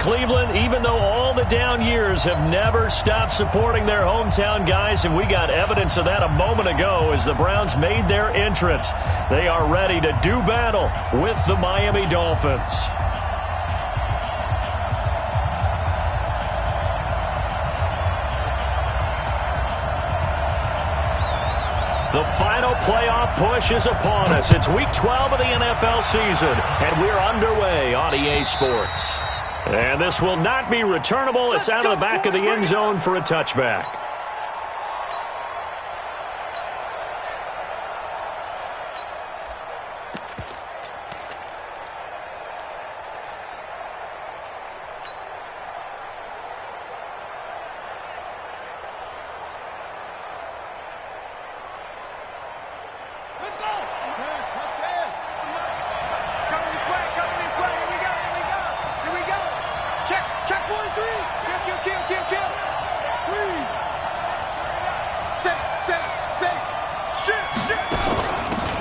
Cleveland, even though all the down years have never stopped supporting their hometown guys, and we got evidence of that a moment ago as the Browns made their entrance. They are ready to do battle with the Miami Dolphins. The final playoff push is upon us. It's Week 12 of the NFL season, and we're underway on EA Sports. And this will not be returnable. It's out of the back of the end zone for a touchback.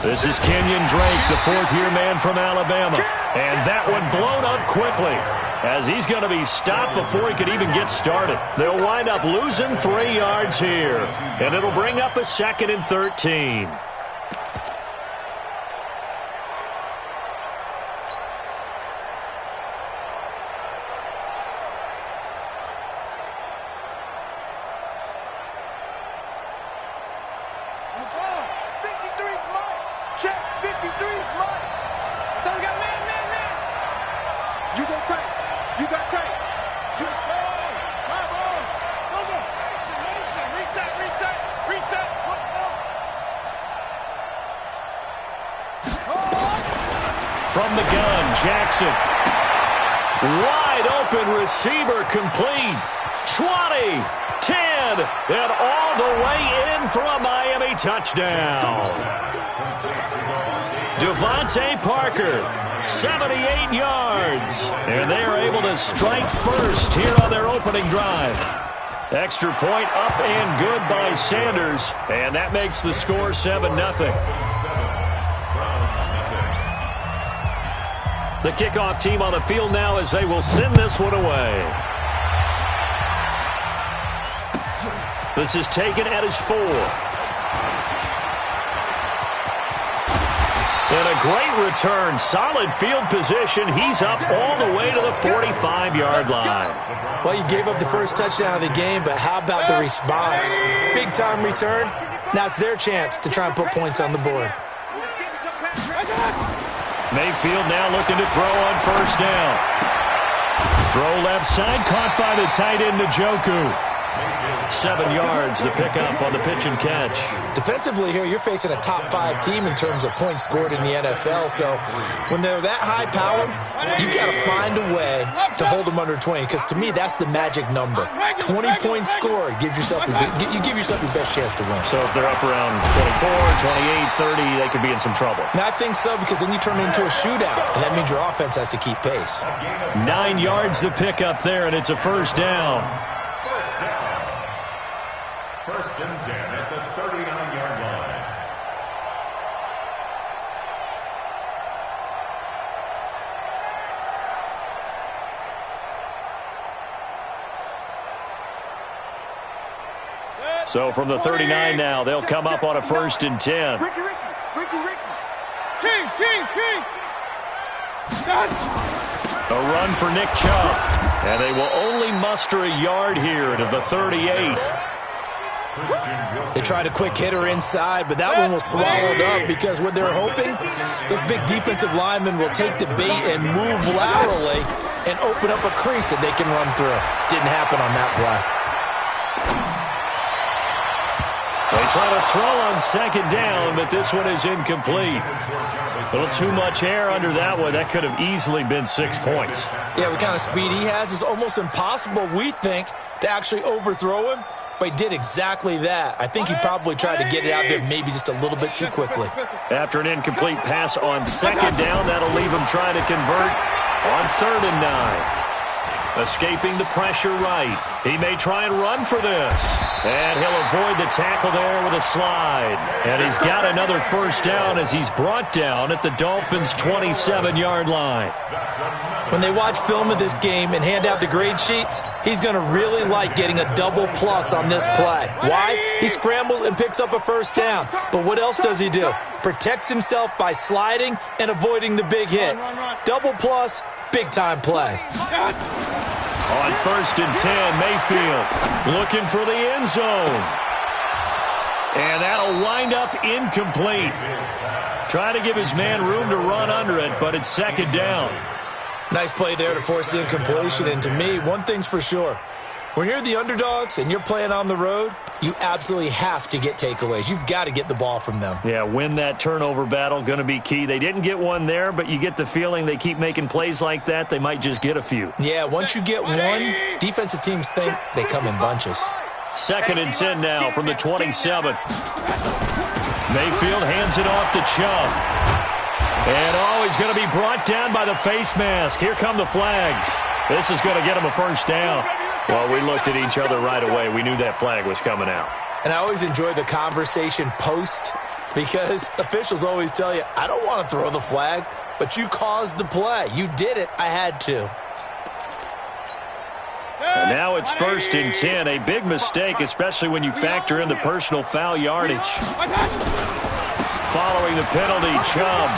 This is Kenyon Drake, the fourth-year man from Alabama. And that one blown up quickly as he's going to be stopped before he could even get started. They'll wind up losing 3 yards here. And it'll bring up a 2nd and 13. From the gun, Jackson. Wide open receiver complete. 20, 10, and all the way in for a Miami touchdown. Devontae Parker, 78 yards. And they are able to strike first here on their opening drive. Extra point up and good by Sanders. And that makes the score 7-0. The kickoff team on the field now as they will send this one away. This is taken at his 4. And a great return. Solid field position. He's up all the way to the 45-yard line. Well, you gave up the first touchdown of the game, but how about the response? Big-time return. Now it's their chance to try and put points on the board. Mayfield now looking to throw on first down. Throw left side, caught by the tight end, Njoku. 7 yards, the pickup on the pitch and catch. Defensively here, you're facing a top-5 team in terms of points scored in the NFL. So when they're that high-powered, you've got to find a way to hold them under 20. Because to me, that's the magic number. 20 points scored gives yourself you give yourself your best chance to win. So if they're up around 24, 28, 30, they could be in some trouble. Now, I think so, because then you turn it into a shootout, and that means your offense has to keep pace. 9 yards the pickup there, and it's a first down. First and 10 at the 39-yard line. So from the 39 now, they'll come up on a first and 10. Ricky. King. A run for Nick Chubb. And they will only muster a yard here to the 38. They tried a quick hitter inside, but that one was swallowed up because what they're hoping, those big defensive linemen will take the bait and move laterally and open up a crease that they can run through. Didn't happen on that play. They try to throw on second down, but this one is incomplete. A little too much air under that one. That could have easily been 6 points. Yeah, what kind of speed he has is almost impossible, we think, to actually overthrow him. But he did exactly that. I think he probably tried to get it out there maybe just a little bit too quickly. After an incomplete pass on second down, that'll leave him trying to convert on 3rd and 9. Escaping the pressure right. He may try and run for this. And he'll avoid the tackle there with a slide. And he's got another first down as he's brought down at the Dolphins' 27-yard line. When they watch film of this game and hand out the grade sheets, he's going to really like getting a double plus on this play. Why? He scrambles and picks up a first down. But what else does he do? Protects himself by sliding and avoiding the big hit. Double plus, big-time play. On 1st and 10, Mayfield looking for the end zone. And that'll wind up incomplete. Trying to give his man room to run under it, but it's 2nd down. Nice play there to force the incompletion. And to me, one thing's for sure. When you're the underdogs and you're playing on the road, you absolutely have to get takeaways. You've got to get the ball from them. Yeah, win that turnover battle, going to be key. They didn't get one there, but you get the feeling they keep making plays like that, they might just get a few. Yeah, once you get one, defensive teams think they come in bunches. 2nd and 10 now from the 27. Mayfield hands it off to Chubb. And, he's going to be brought down by the face mask. Here come the flags. This is going to get him a first down. Well, we looked at each other right away. We knew that flag was coming out. And I always enjoy the conversation post because officials always tell you, I don't want to throw the flag, but you caused the play. You did it. I had to. And now it's 1st and 10. A big mistake, especially when you factor in the personal foul yardage. Following the penalty, Chubb.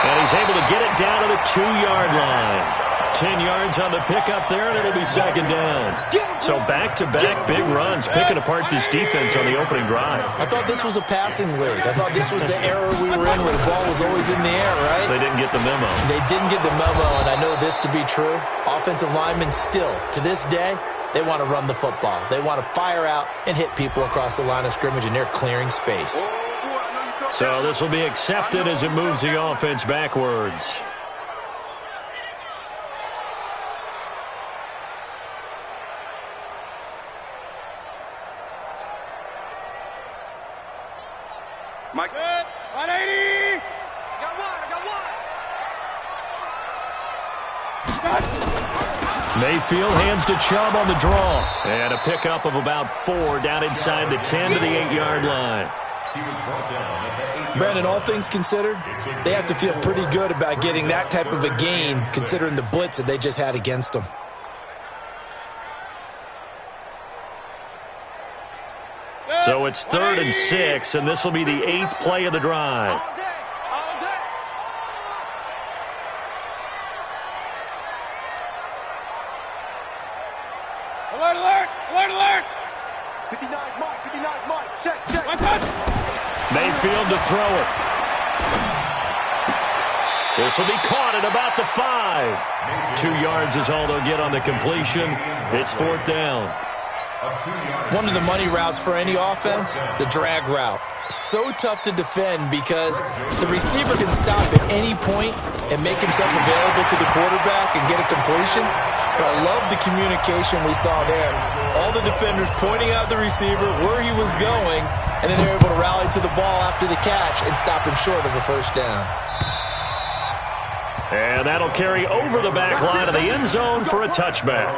And he's able to get it down to the 2-yard line. 10 yards on the pickup there, and it'll be 2nd down. So back-to-back big runs, picking apart this defense on the opening drive. I thought this was a passing league. I thought this was the era we were in where the ball was always in the air, right? They didn't get the memo. They didn't get the memo, and I know this to be true. Offensive linemen still, to this day, they want to run the football. They want to fire out and hit people across the line of scrimmage, and they're clearing space. So this will be accepted as it moves the offense backwards. Mike. 180. I got one. Mayfield hands to Chubb on the draw. And a pickup of about 4 down inside the 10 to the 8-yard line. Brandon, all things considered, they have to feel pretty good about getting that type of a gain considering the blitz that they just had against them. So it's 3rd and 6, and this will be the 8th play of the drive. Alert, alert, alert, alert. 59 Mike, check. Mayfield to throw it. This will be caught at about the 5. 2 yards is all they'll get on the completion. It's 4th down. One of the money routes for any offense, the drag route. So tough to defend because the receiver can stop at any point and make himself available to the quarterback and get a completion. But I love the communication we saw there. All the defenders pointing out the receiver, where he was going, and then they're able to rally to the ball after the catch and stop him short of a first down. And that'll carry over the back line of the end zone for a touchback.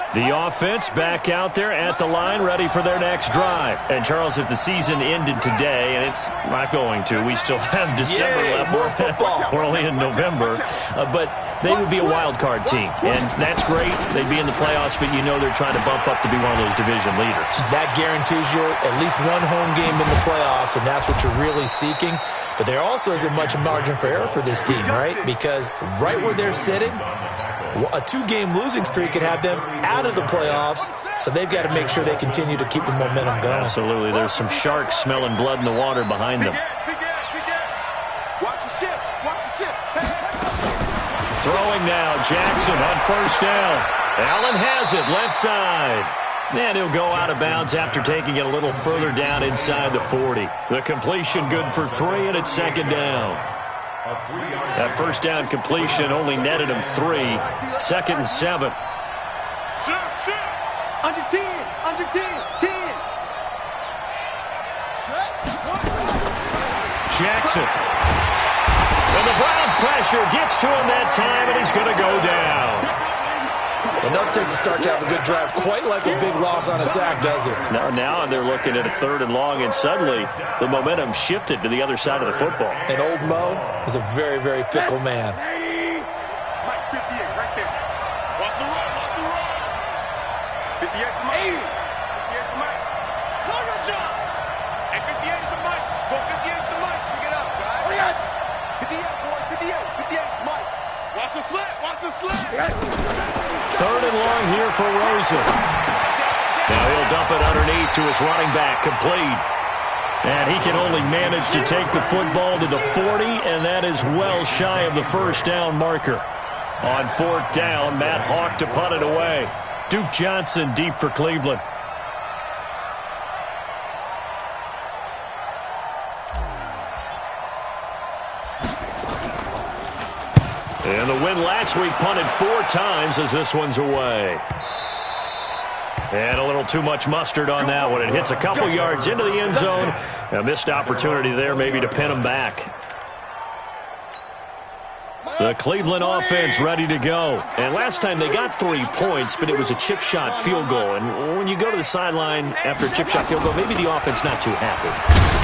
The offense back out there at the line, ready for their next drive. And, Charles, if the season ended today, and it's not going to, we still have December left. More football. We're only in November. But they would be a wild card team. And that's great. They'd be in the playoffs, but you know they're trying to bump up to be one of those division leaders. That guarantees you at least one home game in the playoffs, and that's what you're really seeking. But there also isn't much margin for error for this team, right? Because right where they're sitting, a 2-game losing streak could have them out of the playoffs, so they've got to make sure they continue to keep the momentum going. Absolutely. There's some sharks smelling blood in the water behind them. Watch the ship. Throwing now, Jackson on first down. Allen has it, left side. And he'll go out of bounds after taking it a little further down inside the 40. The completion good for 3, and it's 2nd down. That first down completion only netted him 3. 2nd and 7. Under 10, 10. Jackson. And the Browns' pressure gets to him that time, and he's going to go down. Enough takes a start to have a good drive. Quite like a big loss on a sack, does it? Now they're looking at a 3rd and long, and suddenly the momentum shifted to the other side of the football. And old Mo is a very, very fickle man. Mike 58 right there. Watch the run, watch the run. 58 for Mike. 58 for Mike. Know your job. And 58 is the Mike. Go 58 is the Mike. Pick it up, guys. Hurry up. 58, boy. 58. 58 is Mike. Watch the slant. Watch the slant. 3rd and long here for Rosen. Now he'll dump it underneath to his running back, complete. And he can only manage to take the football to the 40, and that is well shy of the first down marker. On 4th down, Matt Hawk to punt it away. Duke Johnson deep for Cleveland. And the win last week punted 4 times as this one's away. And a little too much mustard on that one. It hits a couple yards into the end zone. A missed opportunity there maybe to pin him back. The Cleveland offense ready to go. And last time they got 3 points, but it was a chip shot field goal. And when you go to the sideline after a chip shot field goal, maybe the offense not too happy.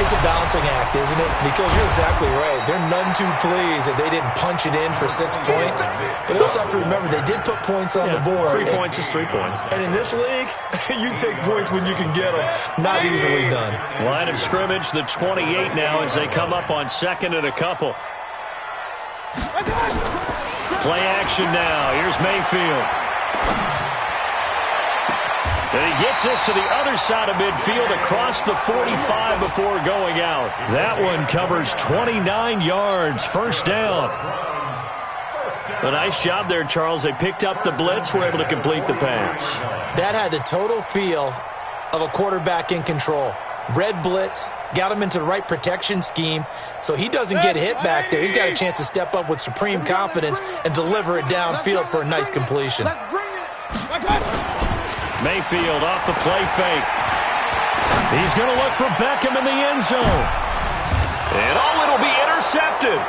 It's a balancing act, isn't it? Because you're exactly right. They're none too pleased that they didn't punch it in for 6 points. But you also have to remember they did put points on the board. 3 points is 3 points. And in this league, you take points when you can get them. Not easily done. Line of scrimmage, the 28 now as they come up on 2nd and a couple. Play action now. Here's Mayfield. And he gets this to the other side of midfield across the 45 before going out. That one covers 29 yards. First down. A nice job there, Charles. They picked up the blitz, were able to complete the pass. That had the total feel of a quarterback in control. Red blitz, got him into the right protection scheme, so he doesn't get hit back there. He's got a chance to step up with supreme confidence and deliver it downfield for a nice completion. Mayfield off the play fake. He's going to look for Beckham in the end zone. And it'll be intercepted.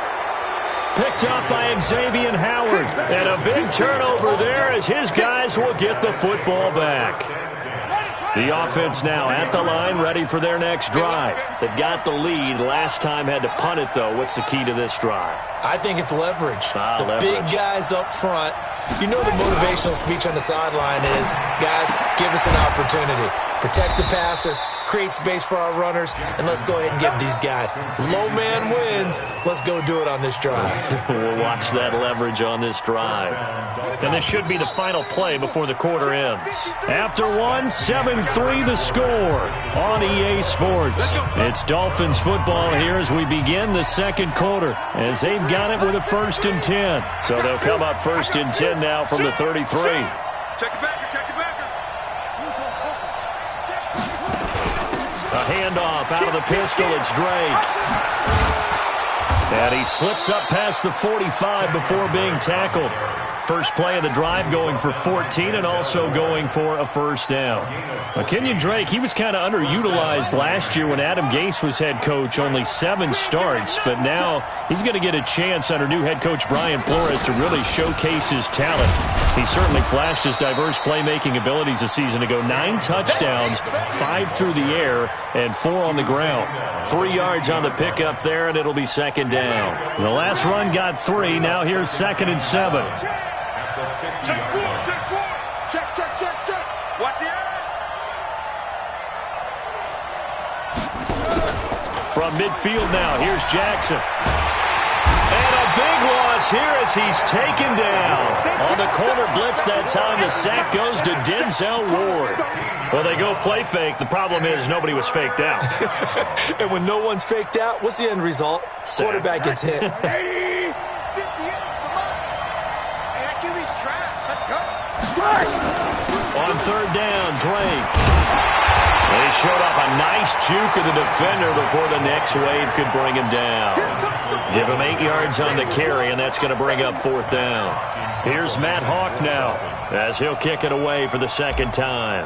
Picked up by Xavier Howard. And a big turnover there as his guys will get the football back. The offense now at the line, ready for their next drive. They've got the lead. Last time had to punt it, though. What's the key to this drive? I think it's leverage. Leverage. Big guys up front. You know the motivational speech on the sideline is, guys, give us an opportunity. Protect the passer, create space for our runners, and let's go ahead and give these guys. Low man wins. Let's go do it on this drive. We'll watch that leverage on this drive. And this should be the final play before the quarter ends. After one, 7-3 the score on EA Sports. It's Dolphins football here as we begin the second quarter, as they've got it with a 1st and 10. So they'll come up 1st and 10 now from the 33. Check it back, check it back. A handoff out of the pistol. It's Drake. And he slips up past the 45 before being tackled. First play of the drive going for 14 and also going for a first down. Kenyon Drake, he was kind of underutilized last year when Adam Gase was head coach. Only 7 starts, but now he's going to get a chance under new head coach Brian Flores to really showcase his talent. He certainly flashed his diverse playmaking abilities a season ago. 9 touchdowns, 5 through the air, and 4 on the ground. 3 yards on the pickup there, and it'll be second down. The last run got 3. Now here's 2nd and 7. Check 4, check 4. Check, check, check, check. Watch the eye. From midfield now, here's Jackson. And a big loss here as he's taken down. On the corner blitz that time, the sack goes to Denzel Ward. Well, they go play fake. The problem is nobody was faked out. And when no one's faked out, what's the end result? Quarterback gets hit. On 3rd down, Drake. They showed off a nice juke of the defender before the next wave could bring him down. Give him 8 yards on the carry, and that's going to bring up 4th down. Here's Matt Hawk now as he'll kick it away for the second time.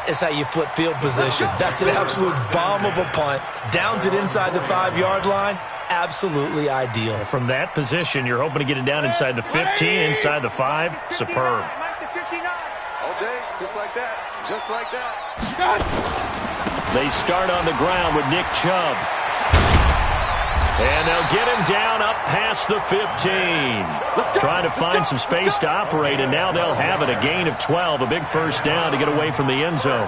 That is how you flip field position. That's an absolute bomb of a punt. Downs it inside the 5-yard line. Absolutely ideal. From that position, you're hoping to get it down inside the 15, inside the 5. Superb. All day, just like that. Just like that. They start on the ground with Nick Chubb. And they'll get him down up past the 15. Trying to find some space to operate, and now they'll have it. A gain of 12, a big first down to get away from the end zone.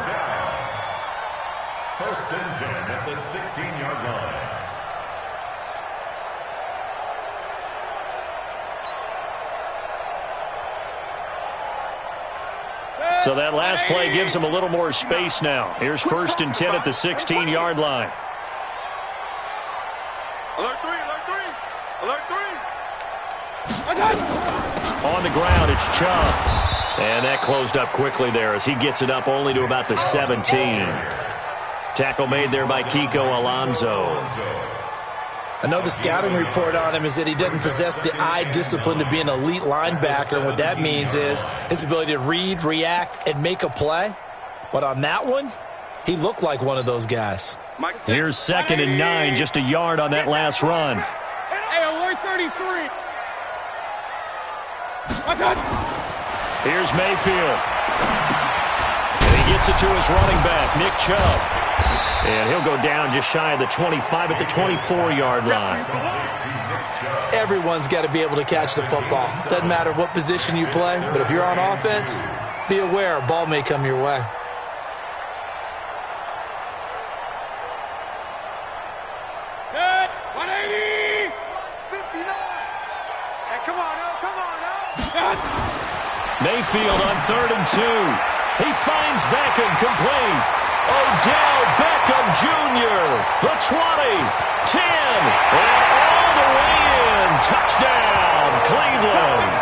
First and 10 at the 16-yard line. So that last play gives them a little more space now. Here's first and 10 at the 16-yard line. Alert 3, alert 3. Alert 3. On the ground, it's Chubb. And that closed up quickly there as he gets it up only to about the 17. Tackle made there by Kiko Alonso. Another scouting report on him is that he doesn't possess the eye discipline to be an elite linebacker. And what that means is his ability to read, react, and make a play. But on that one, he looked like one of those guys. Here's second and 9, just a yard on that last run. Hey, alert 33. Here's Mayfield. And he gets it to his running back, Nick Chubb. And he'll go down just shy of the 25 at the 24-yard line. Everyone's got to be able to catch the football. Doesn't matter what position you play, but if you're on offense, be aware a ball may come your way. Good. 180. 59. Hey, come on now. Come on now. Mayfield on 3rd and 2. He finds Beckham complete. Odell Beckham Jr. The 20, 10, and all the way in. Touchdown, Cleveland.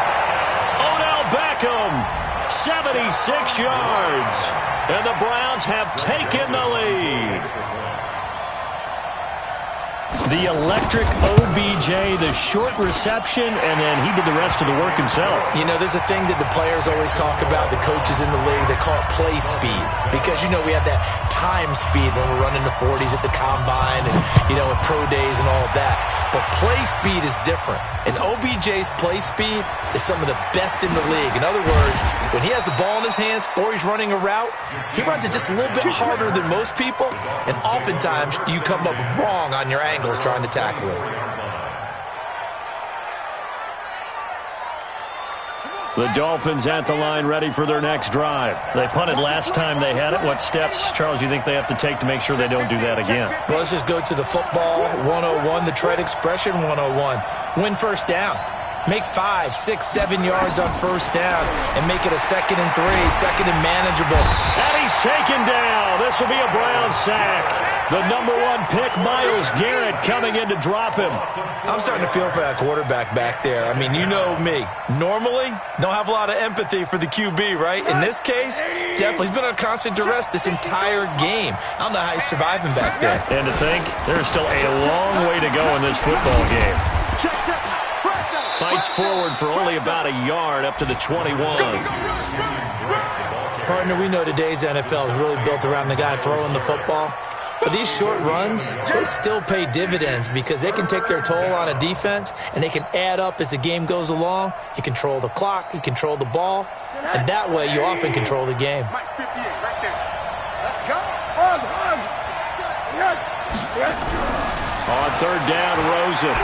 Odell Beckham, 76 yards. And the Browns have taken the lead. The electric OBJ, the short reception, and then he did the rest of the work himself. You know, there's a thing that the players always talk about, the coaches in the league, they call it play speed. Because, you know, we have that time speed when we're running the 40s at the combine and, you know, at pro days and all of that. But play speed is different. And OBJ's play speed is some of the best in the league. In other words, when he has the ball in his hands or he's running a route, he runs it just a little bit harder than most people. And oftentimes, you come up wrong on your angles trying to tackle him. The Dolphins at the line ready for their next drive. They punted last time they had it. What steps, Charles, you think they have to take to make sure they don't do that again? Well, let's just go to the football 101, the trade expression 101. Win first down. Make 5, 6, 7 yards on first down and make it a 2nd and 3, second and manageable. And he's taken down. This will be a Brown sack. The number 1 pick, Myles Garrett, coming in to drop him. I'm starting to feel for that quarterback back there. I mean, you know me. Normally, don't have a lot of empathy for the QB, right? In this case, definitely. He's been on constant duress this entire game. I don't know how he's surviving back there. And to think, there's still a long way to go in this football game. Fights forward for only about a yard up to the 21. Partner, we know today's NFL is really built around the guy throwing the football. But these short runs, they still pay dividends because they can take their toll on a defense and they can add up as the game goes along. You control the clock, you control the ball, and that way you often control the game. Let's go. On 3rd down, Rosen.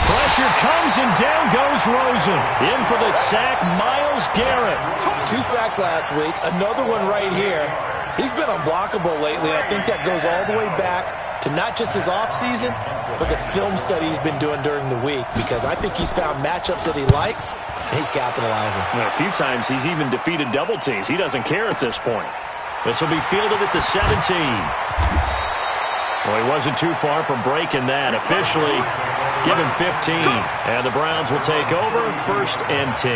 Pressure comes and down goes Rosen. In for the sack, Myles Garrett. 2 sacks last week, another one right here. He's been unblockable lately, and I think that goes all the way back to not just his offseason, but the film study he's been doing during the week, because I think he's found matchups that he likes, and he's capitalizing. Well, a few times he's even defeated double teams. He doesn't care at this point. This will be fielded at the 17. Well, he wasn't too far from breaking that. Officially, give him 15. And the Browns will take over 1st and 10.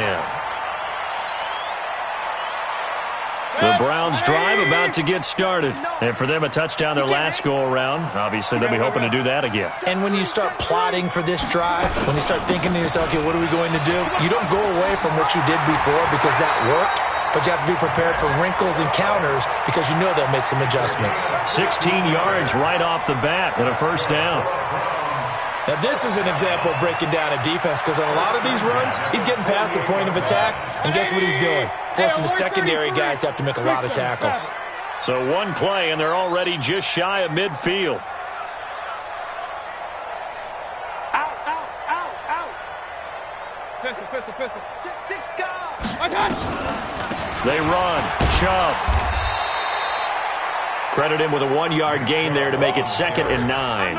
The Browns drive about to get started. And for them, a touchdown their last go-around. Obviously, they'll be hoping to do that again. And when you start plotting for this drive, when you start thinking to yourself, okay, what are we going to do? You don't go away from what you did before because that worked. but you have to be prepared for wrinkles and counters because you know they'll make some adjustments. 16 yards right off the bat and a first down. Now, this is an example of breaking down a defense because on a lot of these runs, he's getting past the point of attack, and guess what he's doing? Forcing the secondary guys to have to make a lot of tackles. So one play, and they're already just shy of midfield. Pistol. They run. Chubb. Credit him with a 1-yard gain there to make it 2nd and 9.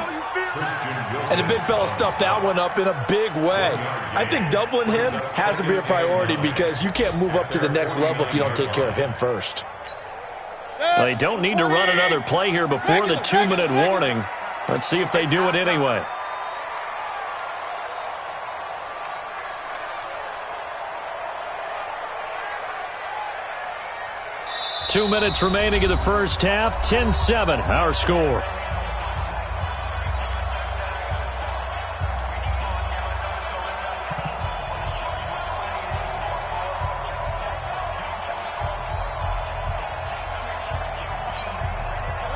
And the big fella stuffed that one up in a big way. I think doubling him has to be a priority because you can't move up to the next level if you don't take care of him first. They don't need to run another play here before the 2-minute warning. Let's see if they do it anyway. Two minutes remaining in the first half. 10-7, our score.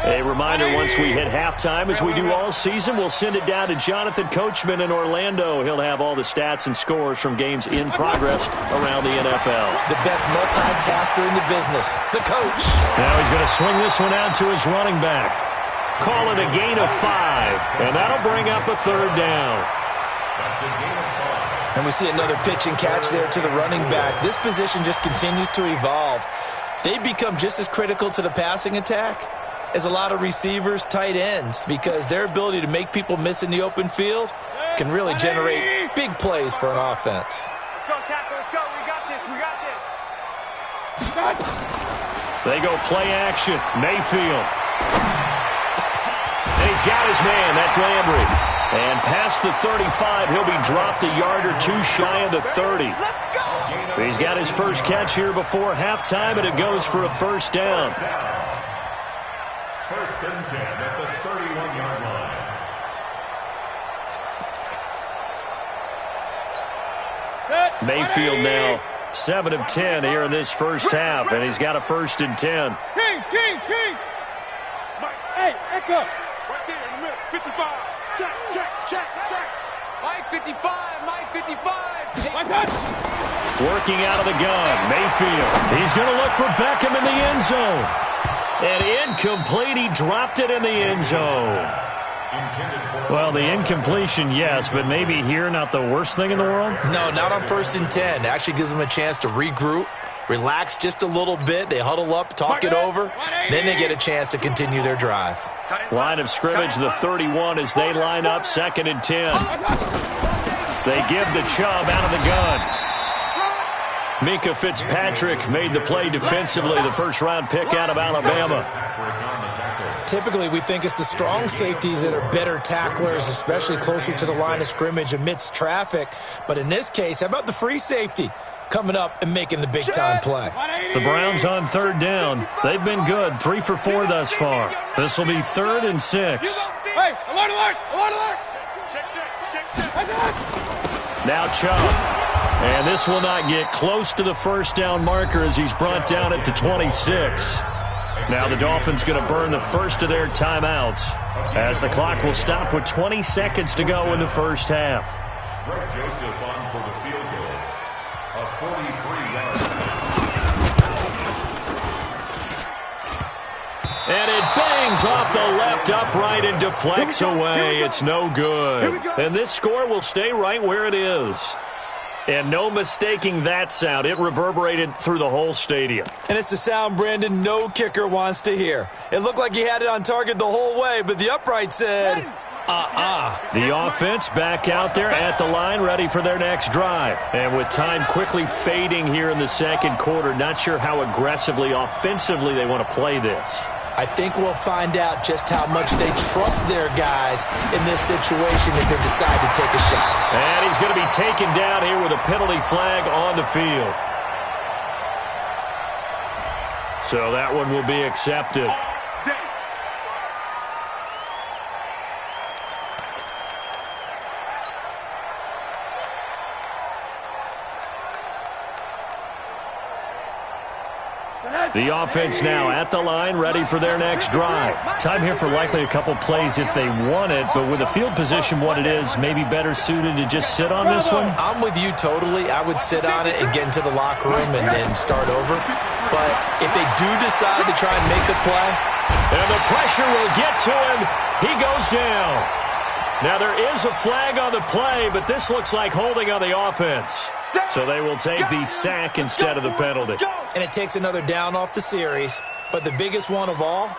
A reminder, once we hit halftime, as we do all season, we'll send it down to Jonathan Coachman in Orlando. He'll have all the stats and scores from games in progress around the NFL. The best multitasker in the business, the coach. Now he's going to swing this one out to his running back. Call it a gain of 5, and that'll bring up a 3rd down. And we see another pitch and catch there to the running back. This position just continues to evolve. They become just as critical to the passing attack as a lot of receivers, tight ends, because their ability to make people miss in the open field can really generate big plays for an offense. Let's go, tackle. Let's go. We got this. They go play action. Mayfield. And he's got his man. That's Landry. And past the 35, he'll be dropped a yard or two shy of the 30. He's got his first catch here before halftime, and it goes for a first down. 1st and 10 at the 31-yard line. Mayfield now 7 of 10 here in this first half, and he's got a 1st and 10. Kings. Hey, echo. Right there in the middle. 55. Check. Mike 55. Working out of the gun, Mayfield. He's going to look for Beckham in the end zone. And incomplete. He dropped it in the end zone. Well, the incompletion, yes, but maybe here not the worst thing in the world? No, not on 1st and 10. It actually gives them a chance to regroup, relax just a little bit. They huddle up, talk it over. Then they get a chance to continue their drive. Line of scrimmage, the 31 as they line up 2nd and 10. They give the Chubb out of the gun. Minkah Fitzpatrick made the play defensively, the first-round pick out of Alabama. Typically, we think it's the strong safeties that are better tacklers, especially closer to the line of scrimmage amidst traffic. But in this case, how about the free safety coming up and making the big-time play? The Browns on 3rd down. They've been good, 3 for 4 thus far. This will be 3rd and 6. Hey, alert. Now Chubb. And this will not get close to the first down marker as he's brought down at the 26. Now the Dolphins going to burn the first of their timeouts as the clock will stop with 20 seconds to go in the first half. Greg Joseph on for the field goal. A 43-yard. And it bangs off the left upright and deflects away. It's no good. And this score will stay right where it is. And no mistaking that sound. It reverberated through the whole stadium. And it's the sound, Brandon, no kicker wants to hear. It looked like he had it on target the whole way, but the upright said, The offense back out there at the line, ready for their next drive. And with time quickly fading here in the second quarter, not sure how aggressively, offensively they want to play this. I think we'll find out just how much they trust their guys in this situation if they decide to take a shot. And he's going to be taken down here with a penalty flag on the field. So that one will be accepted. The offense now at the line, ready for their next drive. Time here for likely a couple plays if they want it, but with the field position what it is, maybe better suited to just sit on this one? I'm with you totally. I would sit on it and get into the locker room and then start over. But if they do decide to try and make a play, and the pressure will get to him. He goes down. Now there is a flag on the play, but this looks like holding on the offense. So they will take the sack instead of the penalty. And it takes another down off the series. But the biggest one of all,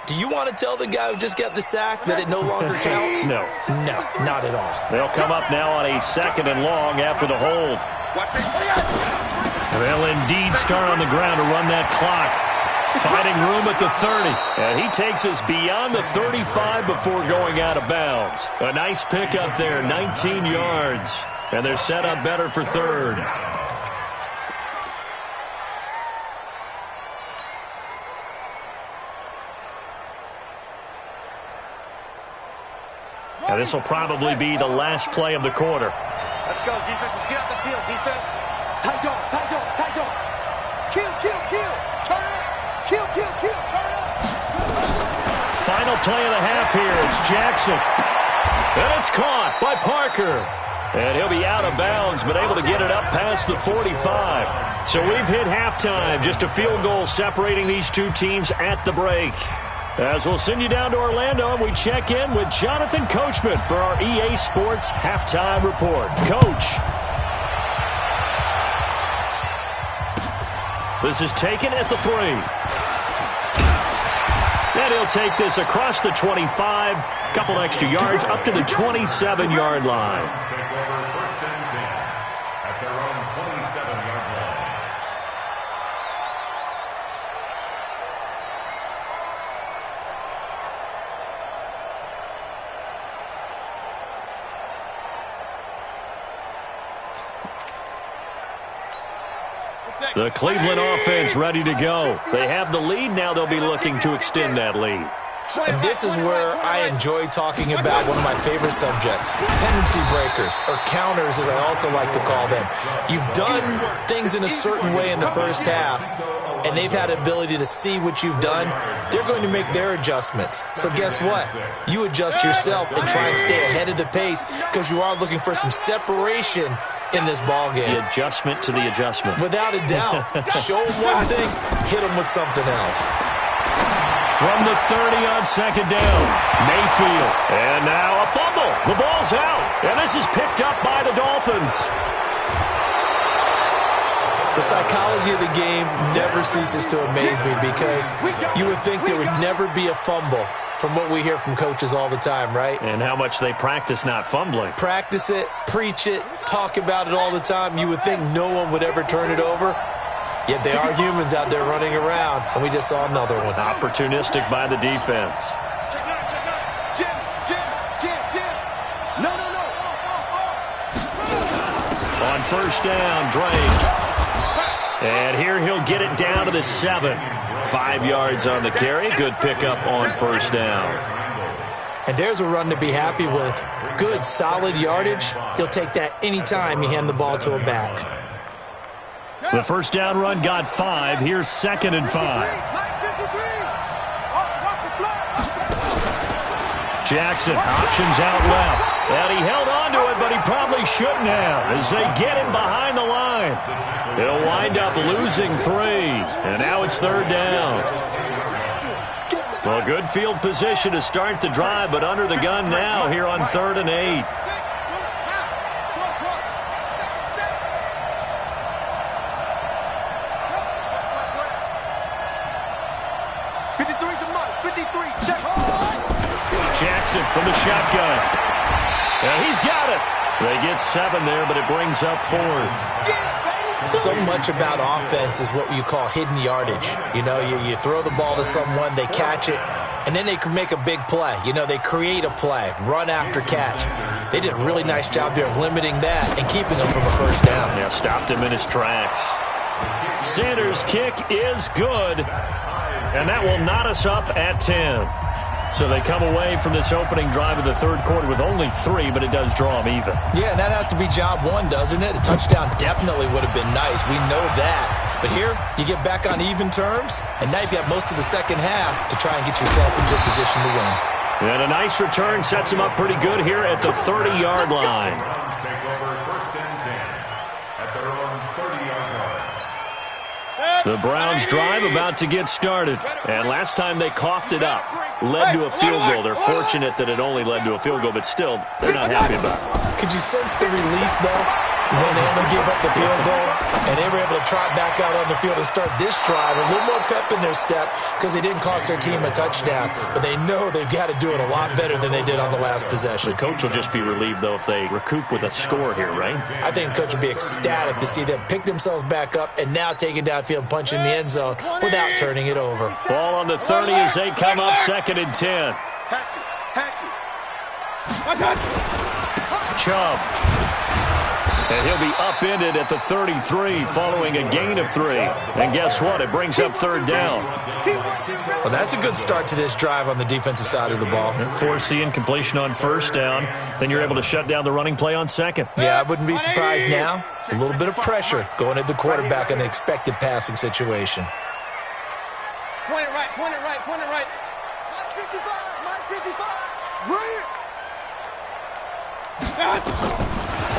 do you want to tell the guy who just got the sack that it no longer counts? No. No, not at all. They'll come up now on a 2nd and long after the hold. They'll indeed start on the ground to run that clock. Finding room at the 30. And he takes us beyond the 35 before going out of bounds. A nice pickup there, 19 yards. And they're set up better for 3rd. Now this will probably be the last play of the quarter. Let's go, defense. Let's get out the field, defense. Tight dog, tight dog, tight dog. Kill, kill, kill. Turn it up. Kill, kill, kill. Turn it up. Final play of the half here. It's Jackson. And it's caught by Parker. And he'll be out of bounds, but able to get it up past the 45. So we've hit halftime. Just a field goal separating these two teams at the break. As we'll send you down to Orlando, and we check in with Jonathan Coachman for our EA Sports Halftime Report. Coach. This is taken at the 3. And he'll take this across the 25. Couple extra yards up to the 27-yard line. Take over 1st and 10 at their own 27-yard line. The Cleveland offense ready to go. They have the lead. Now they'll be looking to extend that lead. And this is where I enjoy talking about one of my favorite subjects, tendency breakers, or counters as I also like to call them. You've done things in a certain way in the first half, and they've had the ability to see what you've done. They're going to make their adjustments. So guess what? You adjust yourself and try and stay ahead of the pace because you are looking for some separation in this ball game. The adjustment to the adjustment. Without a doubt. Show them one thing, hit them with something else. From the 30 on 2nd down, Mayfield. And now a fumble. The ball's out. And this is picked up by the Dolphins. The psychology of the game never ceases to amaze me because you would think there would never be a fumble from what we hear from coaches all the time, right? And how much they practice not fumbling. Practice it, preach it, talk about it all the time. You would think no one would ever turn it over. Yet they are humans out there running around, and we just saw another one. Opportunistic by the defense. Jim. No. On 1st down, Drake. And here he'll get it down to the 7. 5 yards on the carry. Good pickup on 1st down. And there's a run to be happy with. Good, solid yardage. He'll take that anytime you hand the ball to a back. The 1st down run got 5. Here's 2nd and 5. Jackson options out left. And he held on to it, but he probably shouldn't have as they get him behind the line. He'll wind up losing 3. And now it's 3rd down. Well, good field position to start the drive, but under the gun now here on 3rd and 8. Jackson from the shotgun. And he's got it. They get 7 there, but it brings up 4th. So much about offense is what you call hidden yardage. You know, you throw the ball to someone, they catch it, and then they can make a big play. You know, they create a play, run after catch. They did a really nice job there of limiting that and keeping him from a 1st down. Yeah, stopped him in his tracks. Sanders' kick is good, and that will knot us up at 10. So they come away from this opening drive of the third quarter with only 3, but it does draw them even. Yeah, and that has to be job one, doesn't it? A touchdown definitely would have been nice. We know that. But here, you get back on even terms, and now you've got most of the second half to try and get yourself into a position to win. And a nice return sets them up pretty good here at the 30-yard line. Take over 1st and 10 at their own 30-yard line. The Browns drive about to get started. And last time they coughed it up, led to a field goal. They're fortunate that it only led to a field goal, but still, they're not happy about it. Could you sense the relief, though, when they only gave up the field goal and they were able to trot back out on the field and start this drive? A little more pep in their step because they didn't cost their team a touchdown, but they know they've got to do it a lot better than they did on the last possession. The coach will just be relieved, though, if they recoup with a score here, right? I think the coach will be ecstatic to see them pick themselves back up and now take it downfield and punch in the end zone without turning it over. Ball on the 30 as they come up 2nd and 10. Chubb. And he'll be upended at the 33 following a gain of 3. And guess what? It brings up 3rd down. Well, that's a good start to this drive on the defensive side of the ball. Force the incompletion on 1st down. Then you're able to shut down the running play on 2nd. Yeah, I wouldn't be surprised now. A little bit of pressure going at the quarterback in the expected passing situation. Point it right, point it right, point it right. Mike 55. Brilliant.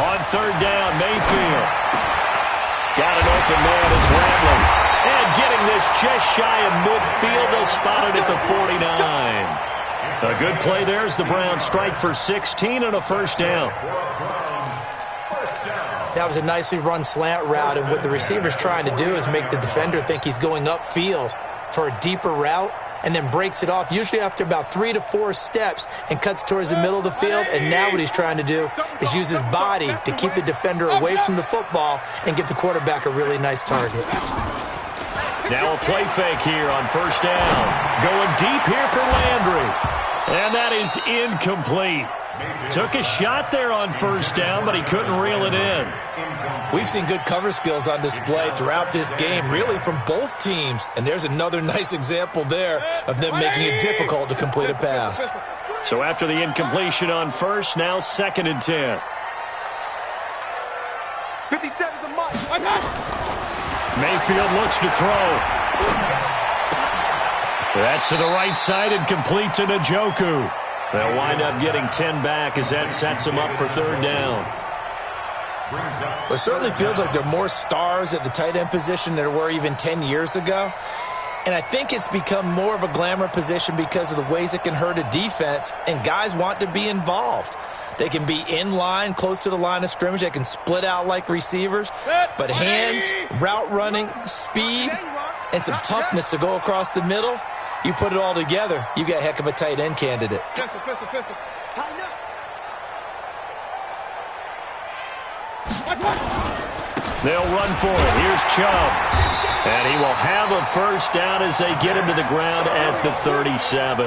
On 3rd down, Mayfield. Got an open man, it's Randall. And getting this just shy of midfield, they'll spot it at the 49. A good play there as the Browns strike for 16 and a 1st down. That was a nicely run slant route, and what the receiver's trying to do is make the defender think he's going upfield for a deeper route, and then breaks it off, usually after about 3 to 4 steps, and cuts towards the middle of the field. And now what he's trying to do is use his body to keep the defender away from the football and give the quarterback a really nice target. Now a play fake here on 1st down. Going deep here for Landry. And that is incomplete. Took a shot there on 1st down, but he couldn't reel it in. We've seen good cover skills on display throughout this game, really from both teams. And there's another nice example there of them making it difficult to complete a pass. So after the incompletion on 1st, now 2nd and 10. 57 to Mike. Mayfield looks to throw. That's to the right side and complete to Njoku. They'll wind up getting 10 back as that sets them up for 3rd down. Well, it certainly feels like there are more stars at the tight end position than there were even 10 years ago. And I think it's become more of a glamour position because of the ways it can hurt a defense, and guys want to be involved. They can be in line, close to the line of scrimmage. They can split out like receivers. But hands, route running, speed, and some toughness to go across the middle, you put it all together, you got a heck of a tight end candidate. Pistol. Tighten up. They'll run for it. Here's Chubb. And he will have a 1st down as they get him to the ground at the 37.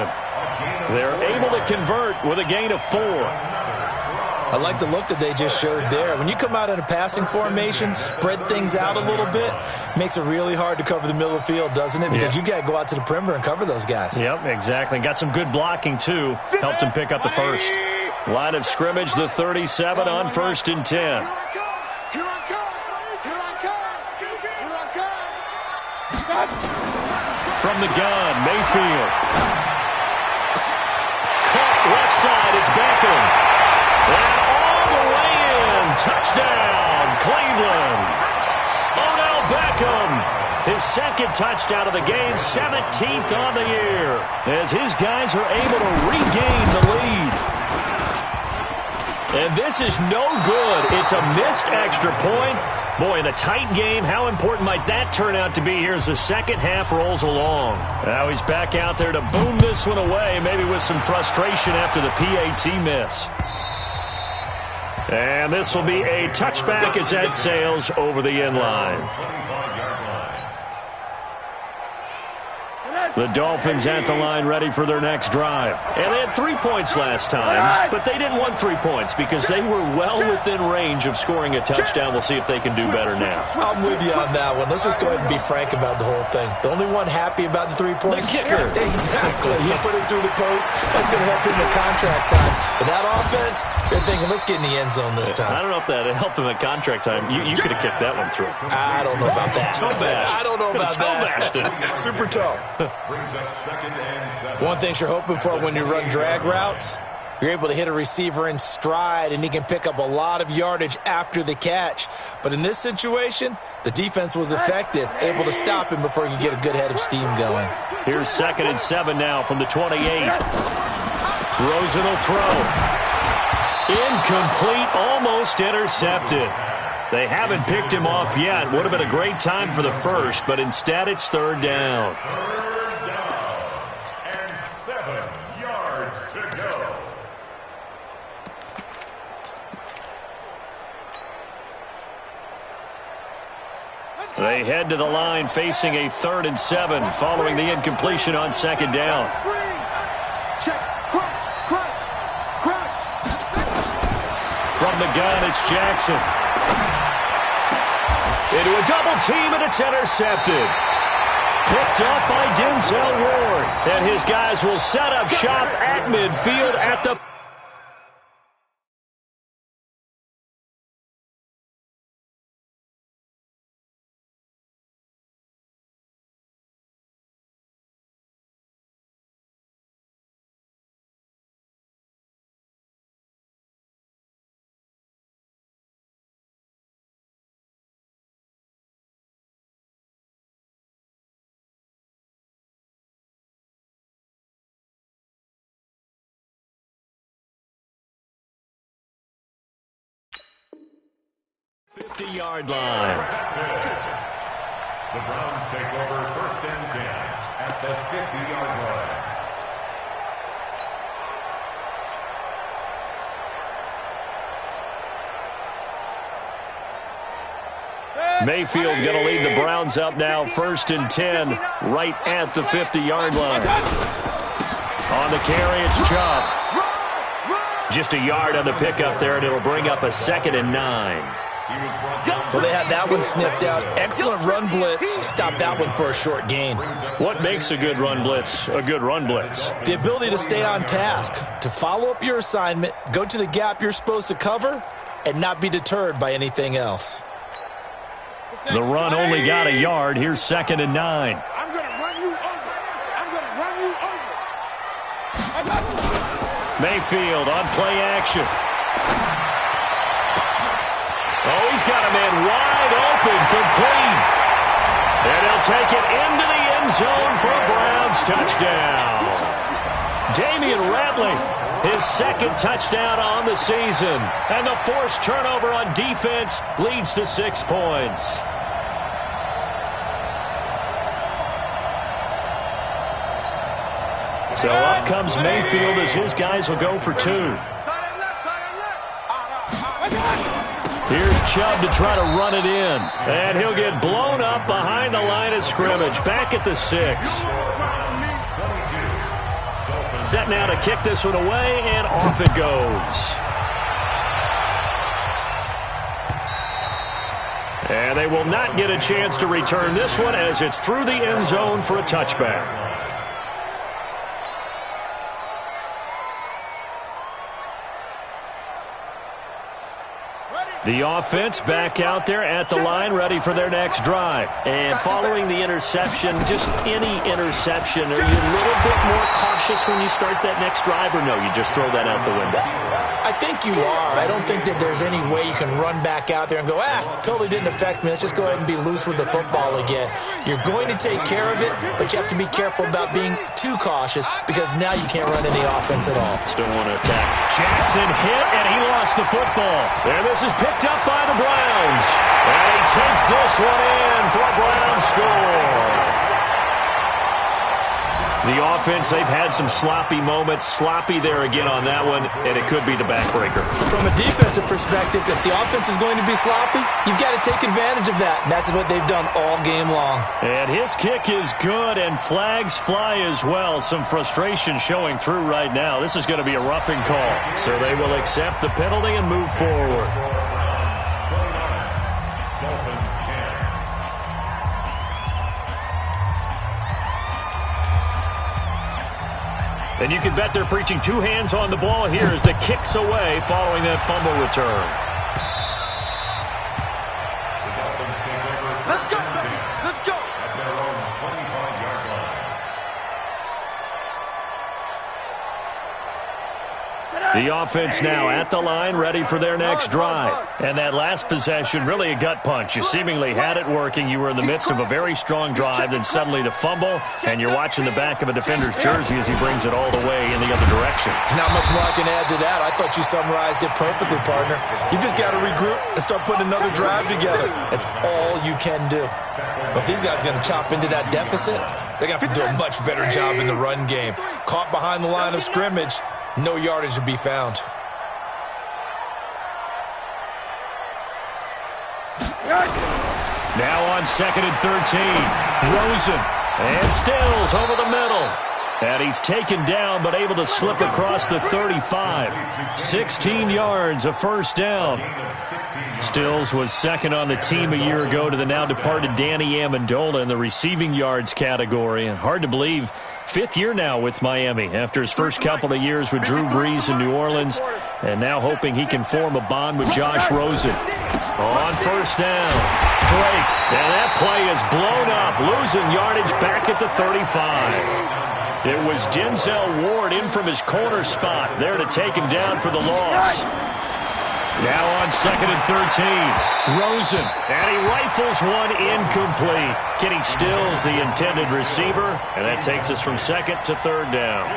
They're able to convert with a gain of 4. I like the look that they just showed there. When you come out in a passing formation, spread things out a little bit, makes it really hard to cover the middle of the field, doesn't it? Because you got to go out to the perimeter and cover those guys. Yep, exactly. Got some good blocking, too. Helped him pick up the 1st. Line of scrimmage, the 37 on 1st and 10. Here I come. From the gun, Mayfield. Caught left side, it's Beckham. And all the way in. Touchdown, Cleveland. Odell Beckham. His 2nd touchdown of the game, 17th on the year. As his guys are able to regain the lead. And this is no good. It's a missed extra point. Boy, in a tight game, how important might that turn out to be here as the second half rolls along? Now he's back out there to boom this one away, maybe with some frustration after the PAT miss. And this will be a touchback as that sails over the end line. The Dolphins at the line ready for their next drive. And they had 3 points last time, but they didn't want 3 points because they were well within range of scoring a touchdown. We'll see if they can do better now. I'm with you on that one. Let's just go ahead and be frank about the whole thing. The only one happy about the 3-point? The kicker. Exactly. He put it through the post. That's going to help him in contract time. But that offense, they're thinking, let's get in the end zone this time. I don't know if that helped him at contract time. You could have kicked that one through. I don't know about that. I don't know about that. Super toe. Brings up 2nd and 7. One thing you're hoping for when you run drag routes, you're able to hit a receiver in stride, and he can pick up a lot of yardage after the catch. But in this situation, the defense was effective, able to stop him before he could get a good head of steam going. Here's 2nd and 7 now from the 28. Rosen will throw. Incomplete, almost intercepted. They haven't picked him off yet. Would have been a great time for the first, but instead it's 3rd down. 3rd down and 7 yards to go. They head to the line facing a 3rd and 7 following the incompletion on 2nd down. Check. Crunch. From the gun, it's Jackson. Into a double team, and it's intercepted. Picked up by Denzel Ward. And his guys will set up shop at midfield at the... '50-yard line. The Browns take over 1st and 10 at the 50-yard line. Mayfield going to lead the Browns up now, 1st and 10, right at the 50-yard line. On the carry, it's Chubb. Just a yard on the pickup there, and it'll bring up a 2nd and 9. Well, they had that one sniffed out. Excellent run blitz. Stop that one for a short gain. What makes a good run blitz a good run blitz? The ability to stay on task, to follow up your assignment, go to the gap you're supposed to cover, and not be deterred by anything else. The run only got a yard. Here's 2nd and 9. I'm going to run you over. Mayfield on play action. Oh, he's got a man wide open, complete. And he'll take it into the end zone for a Browns touchdown. Damian Ratley, his 2nd touchdown on the season. And the forced turnover on defense leads to 6 points. So up comes Mayfield as his guys will go for 2. Here's Chubb to try to run it in. And he'll get blown up behind the line of scrimmage. Back at the 6. Set now to kick this one away, and off it goes. And they will not get a chance to return this one as it's through the end zone for a touchback. The offense back out there at the line, ready for their next drive. And following the interception, just any interception, are you a little bit more cautious when you start that next drive, or no, you just throw that out the window? I think you are. I don't think that there's any way you can run back out there and go, totally didn't affect me. Let's just go ahead and be loose with the football again. You're going to take care of it, but you have to be careful about being too cautious because now you can't run any offense at all. Still want to attack. Jackson hit, and he lost the football. And this is picked up by the Browns. And he takes this one in for a Browns score. The offense, they've had some sloppy moments. Sloppy there again on that one, and it could be the backbreaker. From a defensive perspective, if the offense is going to be sloppy, you've got to take advantage of that. And that's what they've done all game long. And his kick is good, and flags fly as well. Some frustration showing through right now. This is going to be a roughing call. So they will accept the penalty and move forward. And you can bet they're preaching two hands on the ball here as the kick's away following that fumble return. Let's go, baby. Let's go. At their own 25-yard line. The offense now at the line, ready for their next drive. And that last possession, really a gut punch. You seemingly had it working. You were in the midst of a very strong drive, then suddenly the fumble, and you're watching the back of a defender's jersey as he brings it all the way in the other direction. There's not much more I can add to that. I thought you summarized it perfectly, partner. You just got to regroup and start putting another drive together. That's all you can do. But these guys are going to chop into that deficit. They're going to have to do a much better job in the run game. Caught behind the line of scrimmage, no yardage to be found. Now on 2nd and 13. Rosen. And Stills over the middle. And he's taken down but able to slip across the 35. 16 yards, a first down. Stills was second on the team a year ago to the now departed Danny Amendola in the receiving yards category. Hard to believe, 5th year now with Miami after his first couple of years with Drew Brees in New Orleans, and now hoping he can form a bond with Josh Rosen. On first down, Drake, and that play is blown up, losing yardage back at the 35. It was Denzel Ward in from his corner spot there to take him down for the loss. Now on 2nd and 13, Rosen, and he rifles one incomplete. Kenny Stills, the intended receiver, and that takes us from 2nd to 3rd down.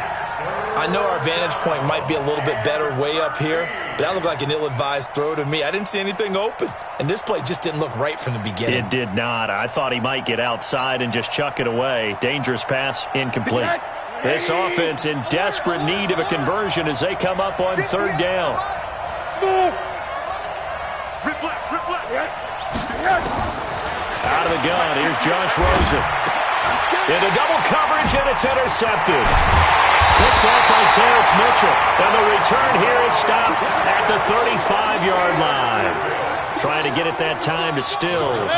I know our vantage point might be a little bit better way up here, but that looked like an ill-advised throw to me. I didn't see anything open, and this play just didn't look right from the beginning. It did not. I thought he might get outside and just chuck it away. Dangerous pass, incomplete. This offense in desperate need of a conversion as they come up on 3rd down. Out of the gun, here's Josh Rosen. Into double coverage, and it's intercepted. Picked off by Terrence Mitchell. And the return here is stopped at the 35-yard line. Trying to get it that time to Stills.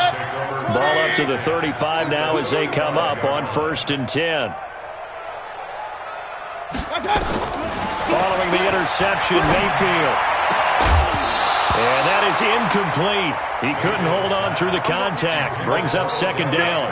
Ball up to the 35 now as they come up on 1st and 10. Following the interception, Mayfield. And that is incomplete. He couldn't hold on through the contact. Brings up 2nd down.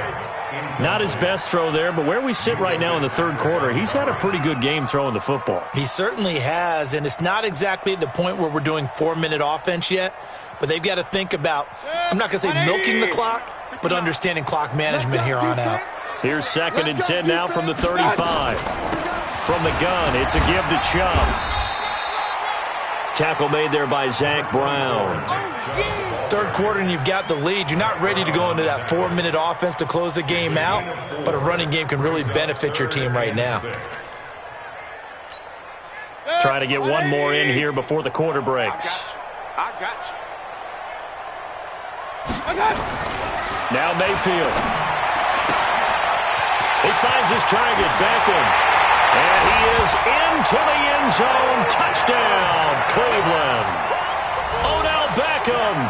Not his best throw there, but where we sit right now in the 3rd quarter, he's had a pretty good game throwing the football. He certainly has, and it's not exactly at the point where we're doing 4-minute offense yet, but they've got to think about, I'm not going to say milking the clock, but understanding clock management here on out. Here's 2nd and 10 now from the 35. From the gun, it's a give to Chubb. Tackle made there by Zach Brown. 3rd quarter and you've got the lead. You're not ready to go into that 4-minute offense to close the game out, but a running game can really benefit your team right now. Trying to get one more in here before the quarter breaks. I got you. Now Mayfield. He finds his target, Beckham. And he is into the end zone. Touchdown, Cleveland. Odell Beckham,